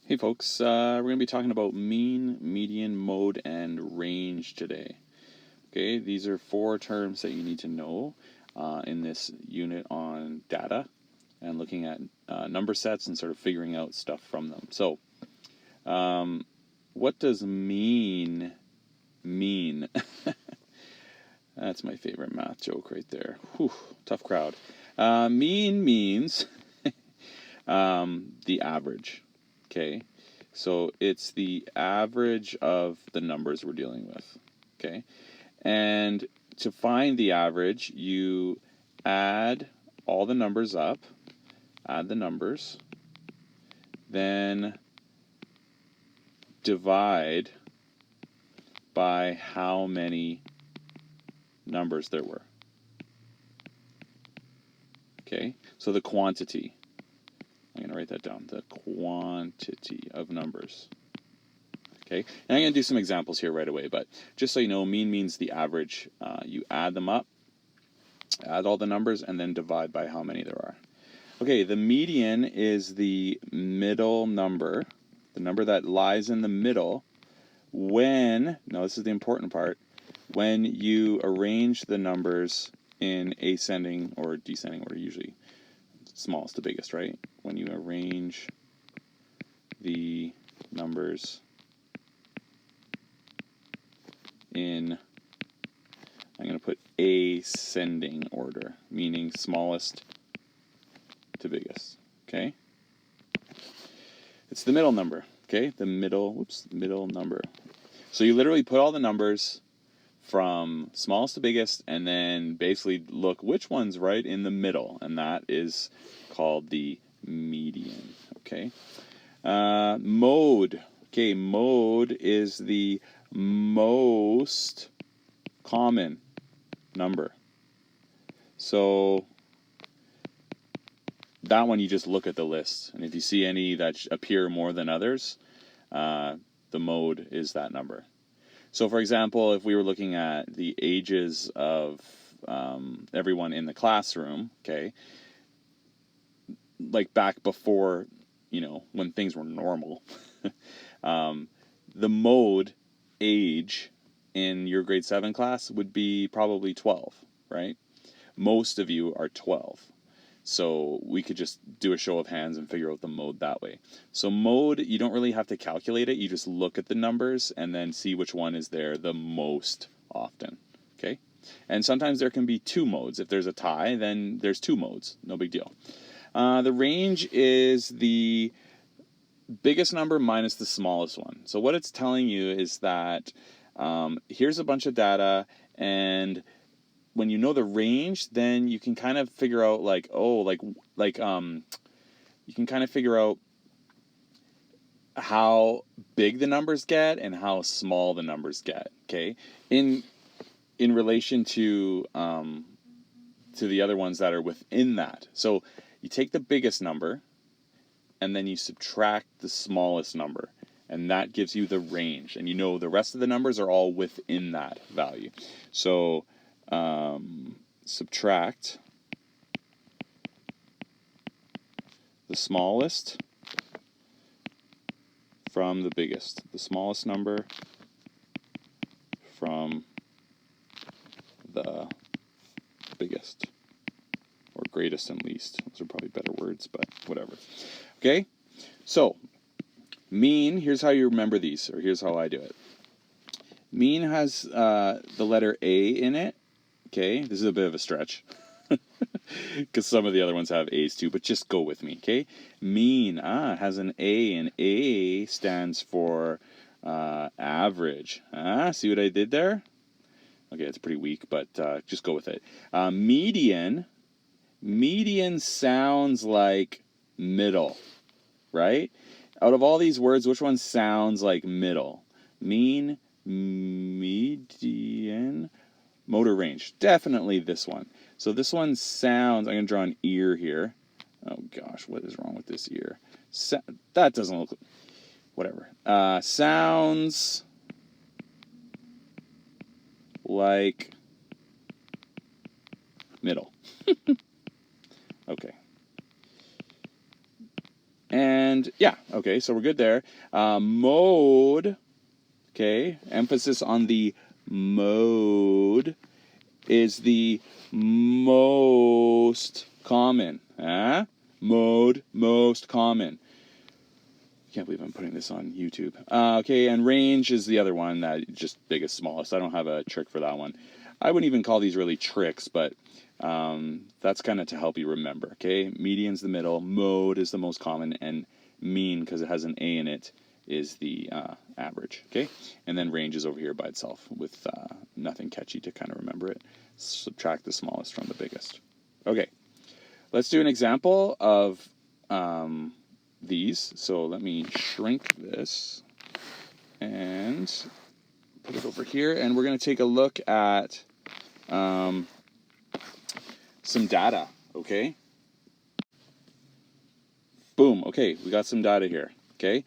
Hey folks, we're going to be talking about mean, median, mode, and range today. Okay, these are 4 terms that you need to know in this unit on data and looking at number sets and sort of figuring out stuff from them. So, what does mean mean? That's my favorite math joke right there. Whew, tough crowd. Mean means the average. Okay, so it's the average of the numbers we're dealing with. Okay, and to find the average, you add all the numbers up, add the numbers, then divide by how many numbers there were. Okay, so the quantity. I'm going to write that down, the quantity of numbers. Okay, and I'm going to do some examples here right away, but just so you know, mean means the average. You add them up, add all the numbers, and then divide by how many there are. Okay, the median is the middle number, the number that lies in the middle when, now this is the important part, when you arrange the numbers in ascending or descending order, usually smallest to biggest, right? When you arrange the numbers in, I'm going to put ascending order, meaning smallest to biggest, okay? It's the middle number, okay? The middle number. So you literally put all the numbers from smallest to biggest and then basically look which one's right in the middle, and that is called the median, okay? Mode. Okay, mode is the most common number. So that one you just look at the list, and if you see any that appear more than others, the mode is that number. So for example, if we were looking at the ages of everyone in the classroom, okay, like back before, when things were normal, the mode age in your grade 7 class would be probably 12, right? Most of you are 12. So we could just do a show of hands and figure out the mode that way. So mode, you don't really have to calculate it. You just look at the numbers and then see which one is there the most often, okay? And sometimes there can be 2 modes. If there's a tie, then there's 2 modes. No big deal. The range is the biggest number minus the smallest one. So what it's telling you is that here's a bunch of data, and when you know the range, then you can kind of figure out you can kind of figure out how big the numbers get and how small the numbers get. Okay, in relation to the other ones that are within that. So you take the biggest number, and then you subtract the smallest number, and that gives you the range. And the rest of the numbers are all within that value. So subtract the smallest from the biggest. The smallest number from the biggest. Or greatest and least. Those are probably better words, but whatever. Okay? So, mean, here's how you remember these, or here's how I do it. Mean has the letter A in it. Okay? This is a bit of a stretch, because some of the other ones have A's too, but just go with me, okay? Mean, has an A, and A stands for average. See what I did there? Okay, it's pretty weak, but just go with it. Median sounds like middle, right? Out of all these words, which one sounds like middle? Mean, median, motor range. Definitely this one. So this one sounds, I'm going to draw an ear here. Oh gosh, what is wrong with this ear? That doesn't look, whatever. Sounds like middle. Okay. And yeah, okay, so we're good there. Mode, okay, emphasis on the mode, is the most common. Mode, most common. Can't believe I'm putting this on YouTube. Okay, and range is the other one, that just biggest, smallest. I don't have a trick for that one. I wouldn't even call these really tricks, but that's kind of to help you remember. Okay, median's the middle, mode is the most common, and mean, because it has an A in it, is the average. Okay, and then range is over here by itself with nothing catchy to kind of remember it. Subtract the smallest from the biggest. Okay, let's do an example of these. So let me shrink this and put it over here, and we're going to take a look at some data. Okay, boom. Okay, we got some data here. Okay,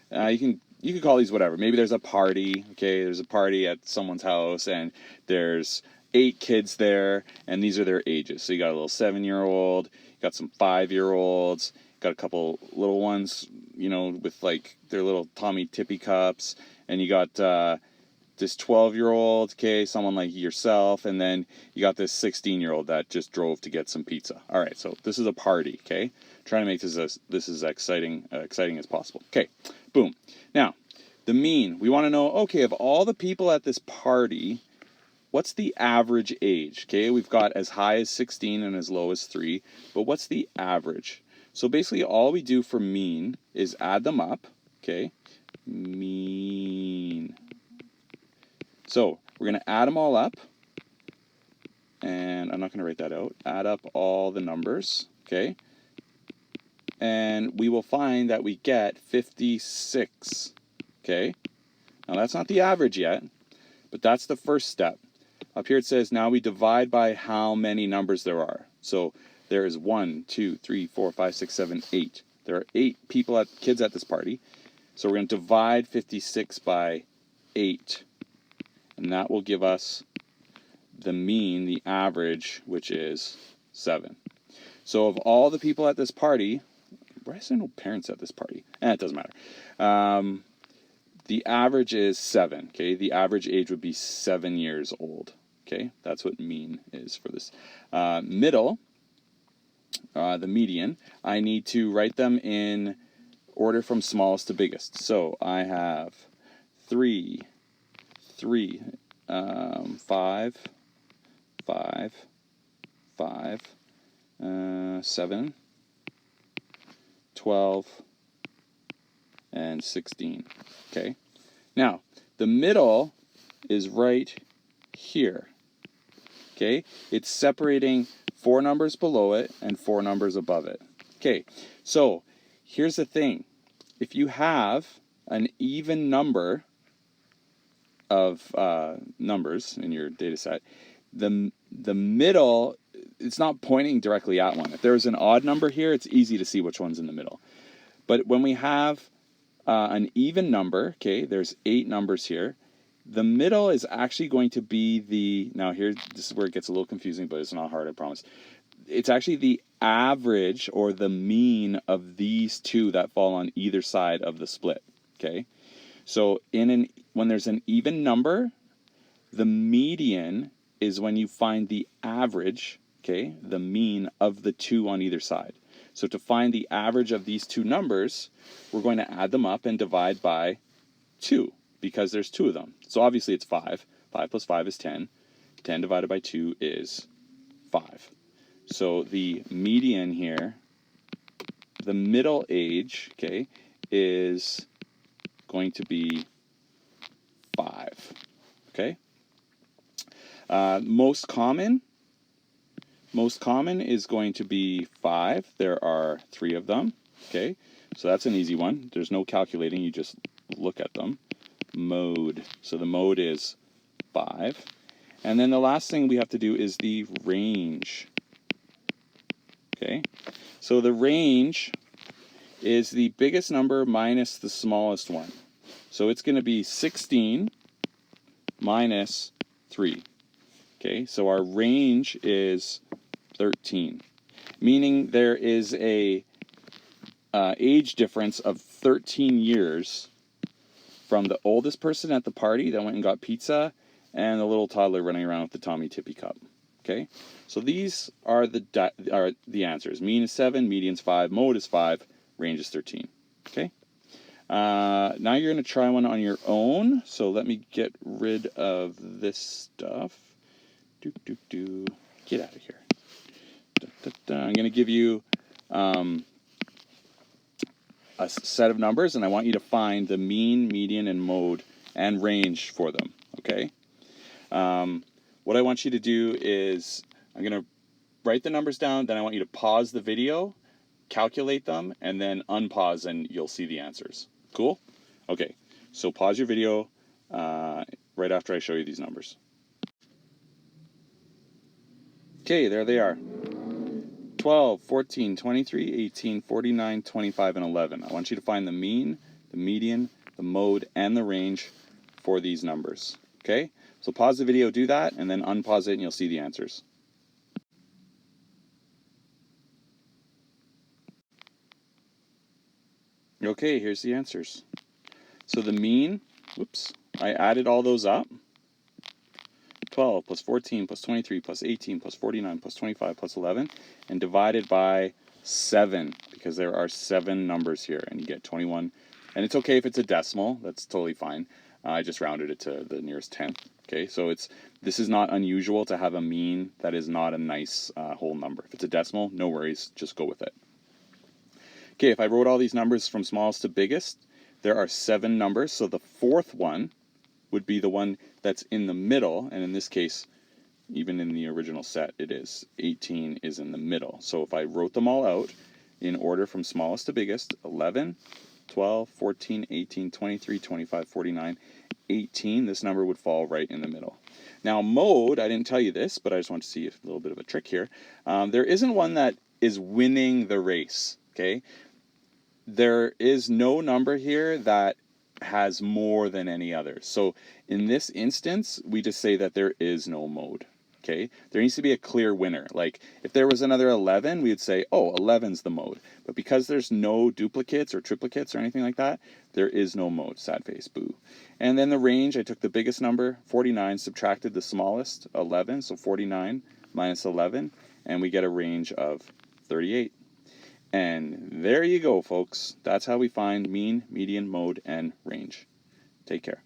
you can call these whatever. Maybe there's a party. Okay, there's a party at someone's house, and there's 8 kids there, and these are their ages. So you got a little 7-year-old, you got some 5-year-olds, got a couple little ones, you know, with like their little Tommy Tippy cups, and you got this 12-year-old, okay, someone like yourself, and then you got this 16-year-old that just drove to get some pizza. All right, so this is a party, okay? Trying to make this as exciting as possible. Okay, boom. Now, the mean. We want to know, okay, of all the people at this party, what's the average age? Okay, we've got as high as 16 and as low as 3, but what's the average? So basically all we do for mean is add them up, okay? Mean. So we're going to add them all up, and I'm not going to write that out. Add up all the numbers, okay? And we will find that we get 56, okay? Now that's not the average yet, but that's the first step. Up here it says now we divide by how many numbers there are. So there is 1, 2, 3, 4, 5, 6, 7, 8. There are 8 kids at this party. So we're going to divide 56 by 8. And that will give us the mean, the average, which is 7. So of all the people at this party, why is there no parents at this party? It doesn't matter. The average is 7. Okay, the average age would be 7 years old. Okay, that's what mean is for this. Middle, the median, I need to write them in order from smallest to biggest. So I have 3, 5, 5, 5, 7, 12, and 16. Okay, now the middle is right here. Okay, it's separating 4 numbers below it and 4 numbers above it. Okay, so here's the thing. If you have an even number of numbers in your data set, the middle, it's not pointing directly at one. If there's an odd number here, it's easy to see which one's in the middle. But when we have an even number, okay, there's 8 numbers here, the middle is actually going to be the, now here, this is where it gets a little confusing, but it's not hard, I promise. It's actually the average or the mean of these 2 that fall on either side of the split, okay? So when there's an even number, the median is when you find the average, okay, the mean of the 2 on either side. So to find the average of these 2 numbers, we're going to add them up and divide by 2, because there's 2 of them. So obviously it's 5. 5 plus 5 is 10. 10 divided by 2 is 5. So the median here, the middle age, okay, is going to be 5. Okay? Most common is going to be 5. There are 3 of them. Okay? So that's an easy one. There's no calculating. You just look at them. Mode. So the mode is 5. And then the last thing we have to do is the range. Okay? So the range is the biggest number minus the smallest one. So it's going to be 16 minus 3. Okay, so our range is 13, meaning there is a age difference of 13 years from the oldest person at the party that went and got pizza and the little toddler running around with the Tommy Tippy cup. Okay, so these are the answers. Mean is 7, median's 5, mode is 5, range is 13. Okay, now you're going to try one on your own. So let me get rid of this stuff. Get out of here. I'm going to give you a set of numbers, and I want you to find the mean, median, and mode and range for them. Okay. What I want you to do is I'm going to write the numbers down, then I want you to pause the video, calculate them, and then unpause and you'll see the answers. Cool? Okay, so pause your video right after I show you these numbers. Okay, there they are. 12, 14, 23, 18, 49, 25, and 11. I want you to find the mean, the median, the mode, and the range for these numbers. Okay? So pause the video, do that, and then unpause it, and you'll see the answers. Okay, here's the answers. So the mean, whoops, I added all those up. 12 plus 14 plus 23 plus 18 plus 49 plus 25 plus 11, and divided by 7, because there are 7 numbers here, and you get 21. And it's okay if it's a decimal, that's totally fine. I just rounded it to the nearest tenth. Okay, so this is not unusual to have a mean that is not a nice whole number. If it's a decimal, no worries, just go with it. Okay, if I wrote all these numbers from smallest to biggest, there are 7 numbers, so the fourth one would be the one that's in the middle, and in this case, even in the original set, it is. 18 is in the middle. So if I wrote them all out in order from smallest to biggest, 11, 12, 14, 18, 23, 25, 49, 18, this number would fall right in the middle. Now mode, I didn't tell you this, but I just want to see a little bit of a trick here. There isn't one that is winning the race, okay? There is no number here that has more than any other. So in this instance, we just say that there is no mode. Okay, there needs to be a clear winner. Like if there was another 11, we would say, oh, 11's the mode. But because there's no duplicates or triplicates or anything like that, there is no mode. Sad face, boo. And then the range, I took the biggest number, 49, subtracted the smallest, 11. So 49 minus 11, and we get a range of 38. And there you go, folks. That's how we find mean, median, mode, and range. Take care.